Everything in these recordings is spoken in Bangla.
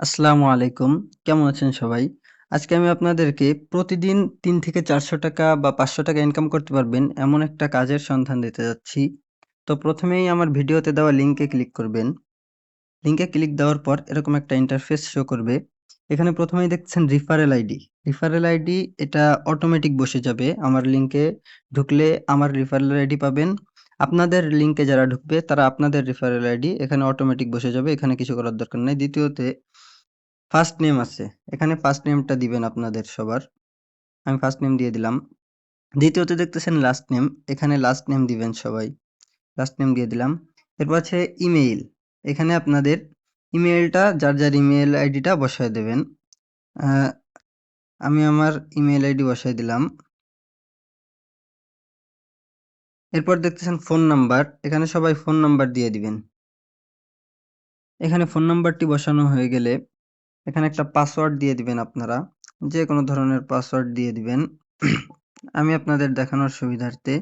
আসসালামু আলাইকুম। কেমন আছেন সবাই? আজকে আমি আপনাদেরকে প্রতিদিন ৩ থেকে ৳৪০০ বা ৳৫০০ ইনকাম করতে পারবেন এমন একটা কাজের সন্ধান দিতে যাচ্ছি। তো প্রথমেই আমার ভিডিওতে দেওয়া লিংকে ক্লিক করবেন। লিংকে ক্লিক দেওয়ার পর এরকম একটা ইন্টারফেস শো করবে। এখানে প্রথমেই দেখছেন রিফারেল আইডি। রিফারেল আইডি এটা অটোমেটিক বসে যাবে। আমার লিংকে ঢুকলে আমার রিফারেল আইডি পাবেন। আপনাদের লিংকে যারা ঢুকবে তারা আপনাদের রিফারেল আইডি এখানে অটোমেটিক বসে যাবে। এখানে কিছু করার দরকার নাই। দ্বিতীয়তে ফার্স্ট নেম আছে। এখানে ফার্স্ট নেমটা দিবেন আপনাদের সবার। আমি ফার্স্ট নেম দিয়ে দিলাম। দ্বিতীয়তে দেখতেছেন লাস্ট নেম। এখানে লাস্ট নেম দিবেন সবাই। লাস্ট নেম দিয়ে দিলাম। এরপর আছে ইমেইল। এখানে আপনাদের ইমেইলটা যার ইমেইল আইডিটা বসায় দেবেন। আ আমি আমার ইমেইল আইডি বসায় দিলাম। এরপর দেখতেছেন ফোন নাম্বার। এখানে সবাই ফোন নাম্বার দিয়ে দিবেন। এখানে ফোন নাম্বারটি বসানো হয়ে গেলে এখানে একটা পাসওয়ার্ড দিয়ে দিবেন আপনারা। যেকোনো ধরনের পাসওয়ার্ড দিয়ে দিবেন। আমি আপনাদের দেখানোর সুবিধার্থে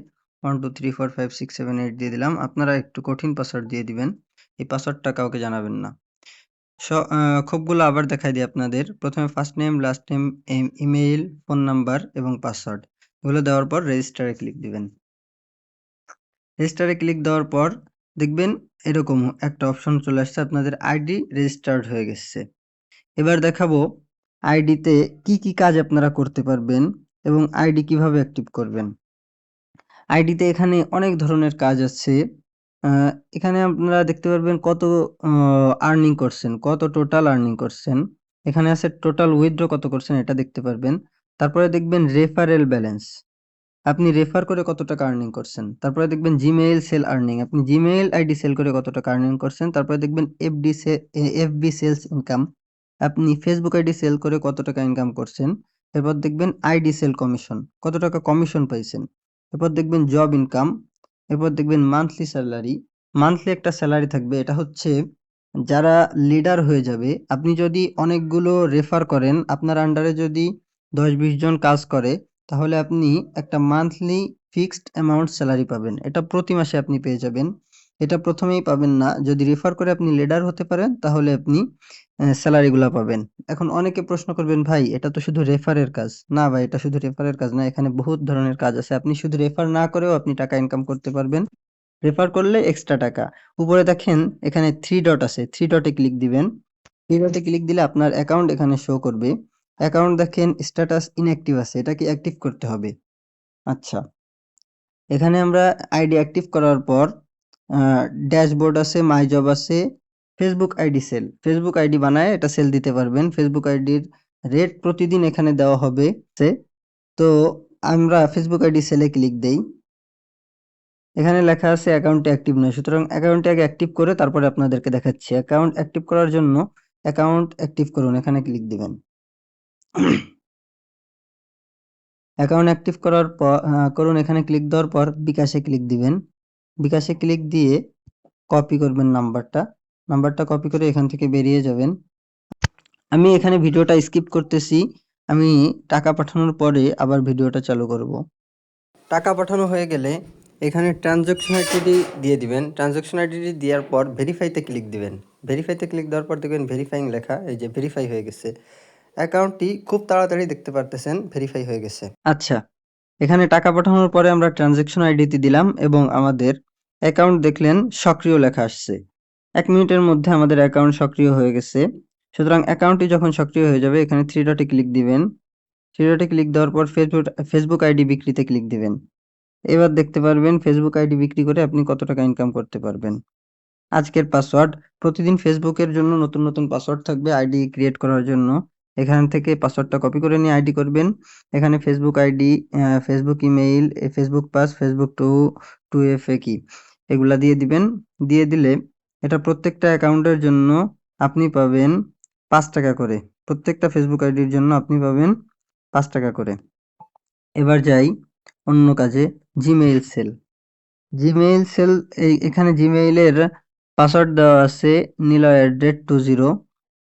1 2 3 4 5 6 7 8 দিয়ে দিলাম। আপনারা একটু কঠিন পাসওয়ার্ড দিয়ে দিবেন। এই পাসওয়ার্ডটা কাউকে জানাবেন না। স আ খোপগুলো আবার দেখাই দিই আপনাদের। প্রথমে first name, last name, email, phone number এবং পাসওয়ার্ড। এগুলো দেওয়ার পর রেজিস্টারে ক্লিক দিবেন। রেজিস্টারে ক্লিক দেওয়ার পর দেখবেন এরকম একটা অপশন চলে আসছে। আপনাদের আইডি রেজিস্টার্ড হয়ে গেছে। এবার দেখাবো আইডিতে কি কাজ আপনারা করতে পারবেন এবং আইডি কিভাবে অ্যাক্টিভ করবেন। আইডিতে এখানে অনেক ধরনের কাজ আছে। আ এখানে আপনারা দেখতে পারবেন কত অ আর্নিং করছেন, কত টোটাল আর্নিং করছেন। এখানে আছে টোটাল উইথড্র কত করছেন এটা দেখতে পারবেন। তারপরে দেখবেন রেফারেল ব্যালেন্স। আপনি রেফার করে কত টাকা আর্নিং করছেন। তারপরে দেখবেন জিমেইল সেল আর্নিং। আপনি জিমেইল আইডি সেল করে কত টাকা আর্নিং করছেন। তারপরে দেখবেন এফবি সেলস ইনকাম। আপনি ফেসবুক আইডি সেল করে কত টাকা ইনকাম করছেন। এরপর দেখবেন আইডি সেল কমিশন। কত টাকা কমিশন পাইছেন। এরপর দেখবেন জব ইনকাম। এরপর দেখবেন মান্থলি স্যালারি। মান্থলি একটা স্যালারি থাকবে। এটা হচ্ছে যারা লিডার হয়ে যাবে, আপনি যদি অনেকগুলো রেফার করেন, আপনার আন্ডারে যদি ১০-২০ জন কাজ করে, তাহলে আপনি একটা মান্থলি ফিক্সড অ্যামাউন্ট স্যালারি পাবেন। এটা প্রতি মাসে আপনি পেয়ে যাবেন। এটা প্রথমেই পাবেন না। যদি রেফার করে আপনি লিডার হতে পারেন, তাহলে আপনি স্যালারিগুলা পাবেন। এখন অনেকে প্রশ্ন করবেন, "ভাই, এটা তো শুধু রেফারের কাজ।" না ভাই, এটা শুধু রেফারের কাজ না। এখানে বহুত ধরনের কাজ আছে। আপনি শুধু রেফার না করেও আপনি টাকা ইনকাম করতে পারবেন। রেফার করলে এক্সট্রা টাকা। উপরে দেখেন এখানে 3 ডট আছে। 3 ডটে ক্লিক দিবেন। 3 ডটে ক্লিক দিলে আপনার অ্যাকাউন্ট এখানে শো করবে। অ্যাকাউন্ট দেখেন স্ট্যাটাস ইনঅ্যাক্টিভ আছে। এটাকে অ্যাক্টিভ করতে হবে। আচ্ছা। এখানে আমরা আইডি অ্যাক্টিভ করার পর আ ড্যাশবোর্ড আছে, মাই জব আছে, Facebook ID sell. Facebook ID বানায় এটা সেল দিতে পারবেন। ফেসবুক আইডির রেট প্রতিদিন এখানে দেওয়া হবে। তো আমরা ফেসবুক আইডি সেলে ক্লিক দেই। এখানে লেখা আছে অ্যাকাউন্টটি অ্যাক্টিভ নয়। সুতরাং অ্যাকাউন্টটি আগে অ্যাক্টিভ করে তারপরে আপনাদেরকে দেখাচ্ছি। অ্যাকাউন্ট অ্যাক্টিভ করার জন্য অ্যাকাউন্ট অ্যাক্টিভ করুন। এখানে ক্লিক দিবেন। অ্যাকাউন্ট অ্যাক্টিভ করার করুন এখানে ক্লিক দেওয়ার পর বিকাশে ক্লিক দিবেন। বিকাশে ক্লিক দিয়ে কপি করবেন নাম্বারটা। নাম্বারটা কপি করে এখান থেকে বেরিয়ে যাবেন। আমি এখানে ভিডিওটা স্কিপ করতেছি। আমি টাকা পাঠানোর পরে আবার ভিডিওটা চালু করব। টাকা পাঠানো হয়ে গেলে এখানে ট্রানজ্যাকশন আইডি দিয়ে দিবেন। ট্রানজ্যাকশন আইডি দেওয়ার পর ভেরিফাইতে ক্লিক দিবেন। ভেরিফাইতে ক্লিক দেওয়ার পর দেখবেন ভেরিফাইং লেখা, এই যে ভেরিফাই হয়ে গেছে। অ্যাকাউন্টটি খুব তাড়াতাড়ি দেখতে পারতেছেন ভেরিফাই হয়ে গেছে। আচ্ছা, এখানে টাকা পাঠানোর পরে আমরা ট্রানজ্যাকশন আইডিটি দিলাম এবং আমাদের অ্যাকাউন্ট দেখলেন সক্রিয় লেখা আসছে। ১ মিনিটের মধ্যে আমাদের অ্যাকাউন্ট সক্রিয় হয়ে গেছে। সুতরাং অ্যাকাউন্টটি যখন সক্রিয় হয়ে যাবে এখানে 3 ডটে ক্লিক দিবেন। 3 ডটে ক্লিক দেওয়ার পর ফেসবুক আইডি বিক্রিতে ক্লিক দিবেন। এবার দেখতে পারবেন ফেসবুক আইডি বিক্রি করে আপনি কত টাকা ইনকাম করতে পারবেন। আজকের পাসওয়ার্ড, প্রতিদিন ফেসবুকের জন্য নতুন পাসওয়ার্ড থাকবে আইডি ক্রিয়েট করার জন্য। এখান থেকে পাসওয়ার্ডটা কপি করে নিয়ে আইডি করবেন। এখানে Facebook ID, Facebook email, Facebook pass, Facebook 2FA কি এগুলা দিয়ে দিবেন। দিয়ে দিলে এটা প্রত্যেকটা অ্যাকাউন্টের জন্য আপনি পাবেন ৳৫ করে। প্রত্যেকটা ফেসবুক আইডির জন্য আপনি পাবেন ৳৫ করে। এবার যাই অন্য কাজে, জিমেইল সেল। জিমেইল সেল এখানে জিমেইলের পাসওয়ার্ড দেওয়া আছে niloy@20।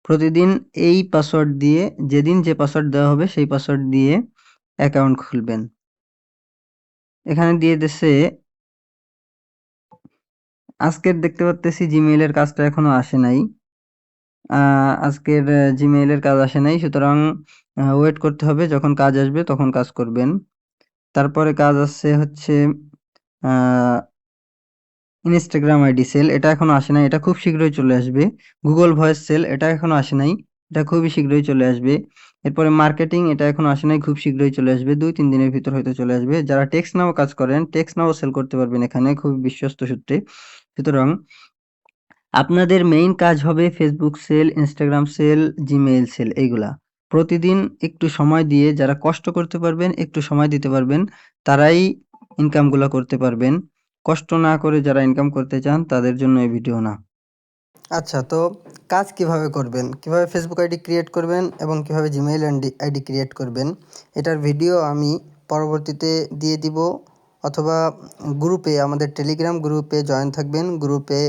প্রতিদিন এই পাসওয়ার্ড দিয়ে যেদিন যে পাসওয়ার্ড দেওয়া হবে সেই পাসওয়ার্ড দিয়ে অ্যাকাউন্ট খুলবেন। এখানে দিয়ে দিছে আজকের দেখতে পারতেছি জিমেইলের কাজটা এখনো আসে নাই। আজকের জিমেইলের কাজ আসে নাই, সুতরাং ওয়েট করতে হবে, যখন কাজ আসবে তখন কাজ করবেন। তারপরে কাজ আসছে হচ্ছে ইনস্টাগ্রাম আইডি সেল, এটা এখনো আসে নাই, এটা খুব শীঘ্রই চলে আসবে। গুগল ভয়েস সেল, এটা এখনো আসে নাই, এটা খুবই শীঘ্রই চলে আসবে। এরপরে মার্কেটিং, এটা এখনো আসে নাই, খুব শীঘ্রই চলে আসবে, 2-3 দিনের ভিতর হয়তো চলে আসবে। যারা টেক্সট নাও কাজ করেন, টেক্সট নাও সেল করতে পারবেন এখানে খুব বিশ্বস্ত সূত্রে। সুতরাং আপনাদের মেইন কাজ হবে Facebook sell, Instagram sell, Gmail sell, এইগুলা প্রতিদিন একটু সময় দিয়ে যারা কষ্ট করতে পারবেন, একটু সময় দিতে পারবেন, তারাই ইনকামগুলা করতে পারবেন। কষ্ট না করে যারা ইনকাম করতে চান তাদের জন্য এই ভিডিও না। আচ্ছা, তো কাজ কিভাবে করবেন, কিভাবে ফেসবুক আইডি ক্রিয়েট করবেন এবং কিভাবে জিমেইল আইডি ক্রিয়েট করবেন, এটার ভিডিও আমি পরবর্তীতে দিয়ে দিব, অথবা গ্রুপে, আমাদের টেলিগ্রাম গ্রুপে জয়েন থাকবেন। গ্রুপে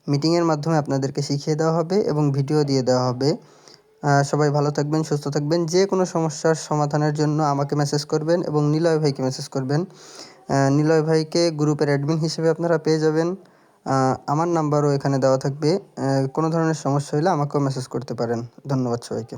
মিটিংয়ের মাধ্যমে আপনাদেরকে শিখিয়ে দেওয়া হবে এবং ভিডিও দিয়ে দেওয়া হবে। সবাই ভালো থাকবেন, সুস্থ থাকবেন। যে কোনো সমস্যার সমাধানের জন্য আমাকে মেসেজ করবেন এবং নিলয় ভাইকে মেসেজ করবেন। নিলয় ভাইকে গ্রুপের অ্যাডমিন হিসেবে আপনারা পেয়ে যাবেন। আমার নাম্বারও এখানে দেওয়া থাকবে। কোনো ধরনের সমস্যা হলে আমাকেও মেসেজ করতে পারেন। ধন্যবাদ সবাইকে।